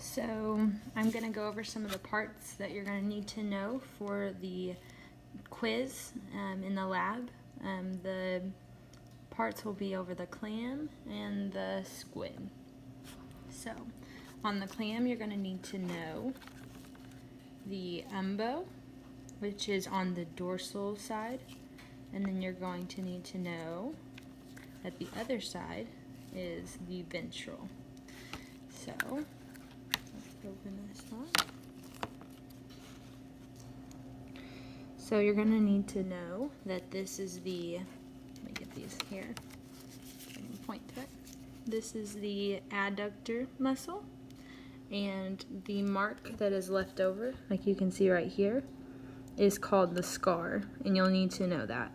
So I'm going to go over some of the parts that you're going to need to know for the quiz in the lab. The parts will be over the clam and the squid. So on the clam, you're going to need to know the umbo, which is on the dorsal side, and then you're going to need to know that the other side is the ventral. So let's open this up. So you're going to need to know that this is the, let me get these here, so I can point to it. This is the adductor muscle, and the mark that is left over, like you can see right here, is called the scar, and you'll need to know that.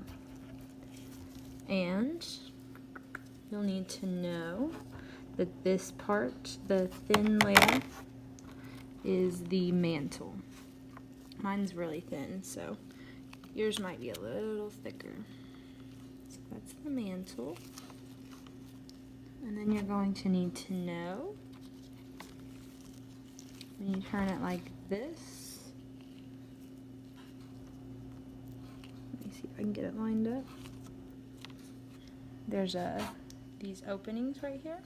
And you'll need to know that this part, the thin layer, is the mantle. Mine's really thin, so yours might be a little thicker. So that's the mantle. And then you're going to need to know, when you turn it like this, let me see if I can get it lined up. There's these openings right here.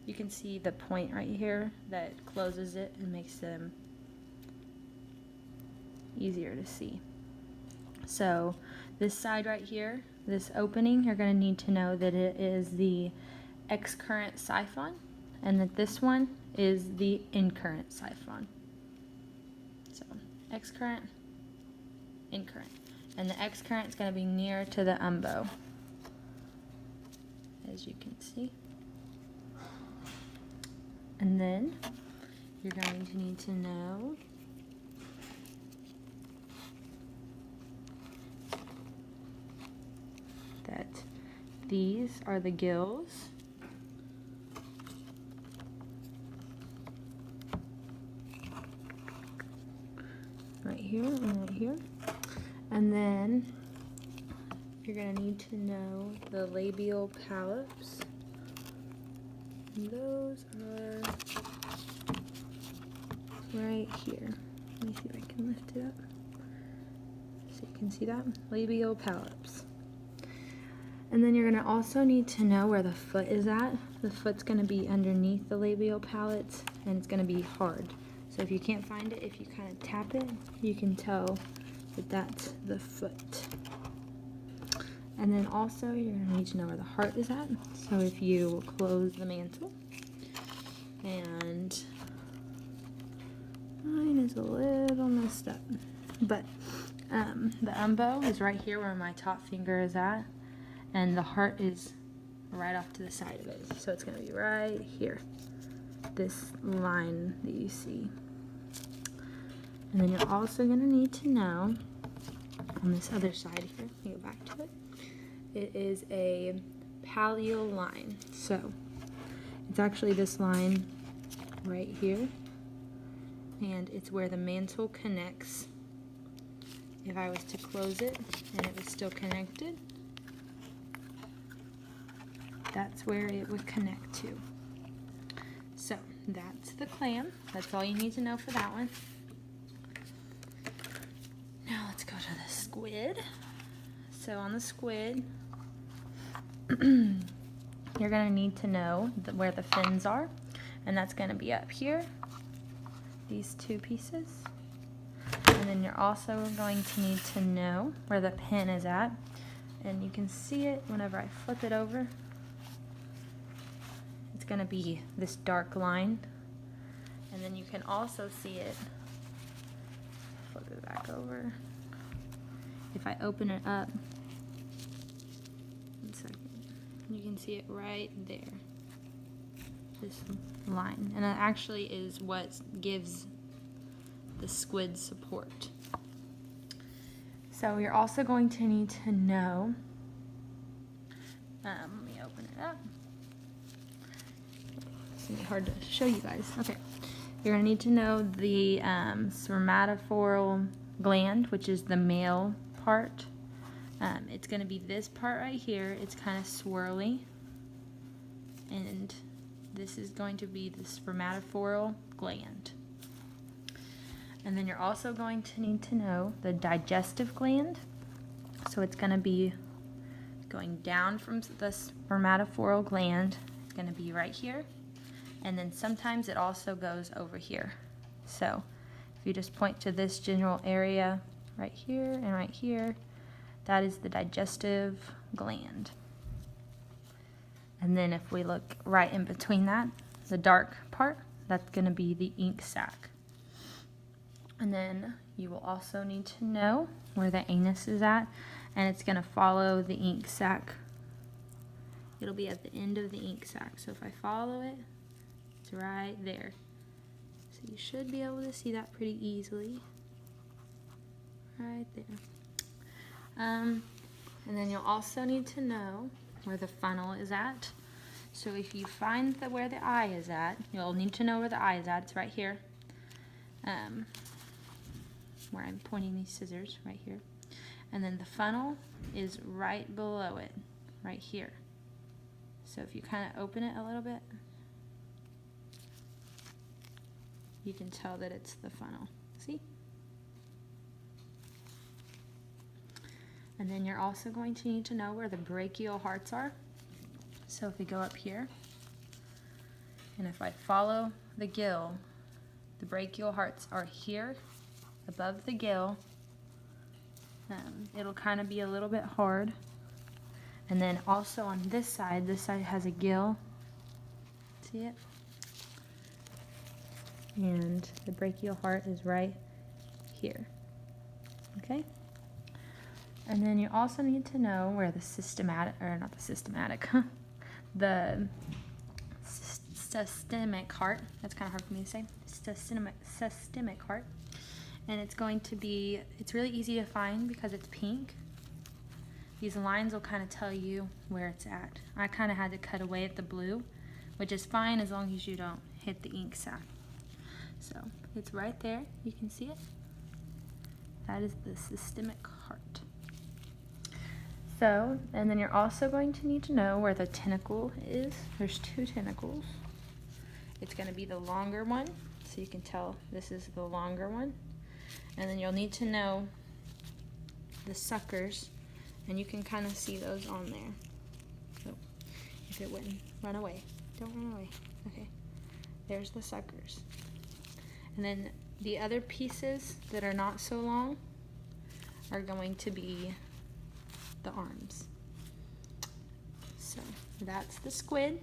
You can see the point right here that closes it and makes them easier to see. So this side right here, this opening, you're going to need to know that it is the excurrent siphon, and that this one is the incurrent siphon. So excurrent, incurrent, and the excurrent is going to be near to the umbo, as you can see. And then you're going to need to know that these are the gills, right here and right here. And then you're going to need to know the labial palps. And those are right here. Let me see if I can lift it up so you can see that. Labial palps. And then you're going to also need to know where the foot is at. The foot's going to be underneath the labial palates, and it's going to be hard. So if you can't find it, if you kind of tap it, you can tell that that's the foot. And then also you're going to need to know where the heart is at. So if you close the mantle, and mine is a little messed up, but the umbo is right here where my top finger is at, and the heart is right off to the side of it. So it's going to be right here, this line that you see. And then you're also going to need to know on this other side here, let me go back to it, it is a pallial line. So it's actually this line right here, and it's where the mantle connects. If I was to close it and it was still connected, that's where it would connect to. So that's the clam. That's all you need to know for that one. Now let's go to the squid. So on the squid, you're going to need to know where the fins are, and that's going to be up here, these two pieces. And then you're also going to need to know where the pin is at, and you can see it whenever I flip it over. It's going to be this dark line, and then you can also see it, flip it back over, if I open it up, one second, you can see it right there, this line, and it actually is what gives the squid support. So you're also going to need to know, let me open it up, it's going to be hard to show you guys. Okay, you're going to need to know the spermatophore gland, which is the male part. It's going to be this part right here. It's kind of swirly, and this is going to be the spermatophorial gland. And then you're also going to need to know the digestive gland. So it's going to be going down from the spermatophorial gland. It's going to be right here. And then sometimes it also goes over here. So if you just point to this general area right here and right here, that is the digestive gland. And then if we look right in between that, the dark part, that's going to be the ink sac. And then you will also need to know where the anus is at, and it's going to follow the ink sac. It'll be at the end of the ink sac. So if I follow it, it's right there. So you should be able to see that pretty easily. Right there. And then you'll also need to know where the funnel is at. So if you find where the eye is at, you'll need to know where the eye is at. It's right here. Where I'm pointing these scissors, right here. And then the funnel is right below it, right here. So if you kind of open it a little bit, you can tell that it's the funnel. See? And then you're also going to need to know where the brachial hearts are. So if we go up here, and if I follow the gill, the brachial hearts are here above the gill. It'll kind of be a little bit hard. And then also on this side has a gill. See it? And the brachial heart is right here. Okay? And then you also need to know where the systematic, or not the systematic, the systemic heart, that's kind of hard for me to say, systemic heart. And it's going to be, it's really easy to find because it's pink. These lines will kind of tell you where it's at. I kind of had to cut away at the blue, which is fine as long as you don't hit the ink sac. So it's right there, you can see it. That is the systemic heart. So, and then you're also going to need to know where the tentacle is. There's two tentacles. It's going to be the longer one, so you can tell this is the longer one. And then you'll need to know the suckers, and you can kind of see those on there. So if it wouldn't run away, don't run away. Okay, there's the suckers. And then the other pieces that are not so long are going to be the arms. So that's the squid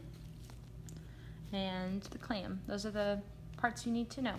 and the clam. Those are the parts you need to know.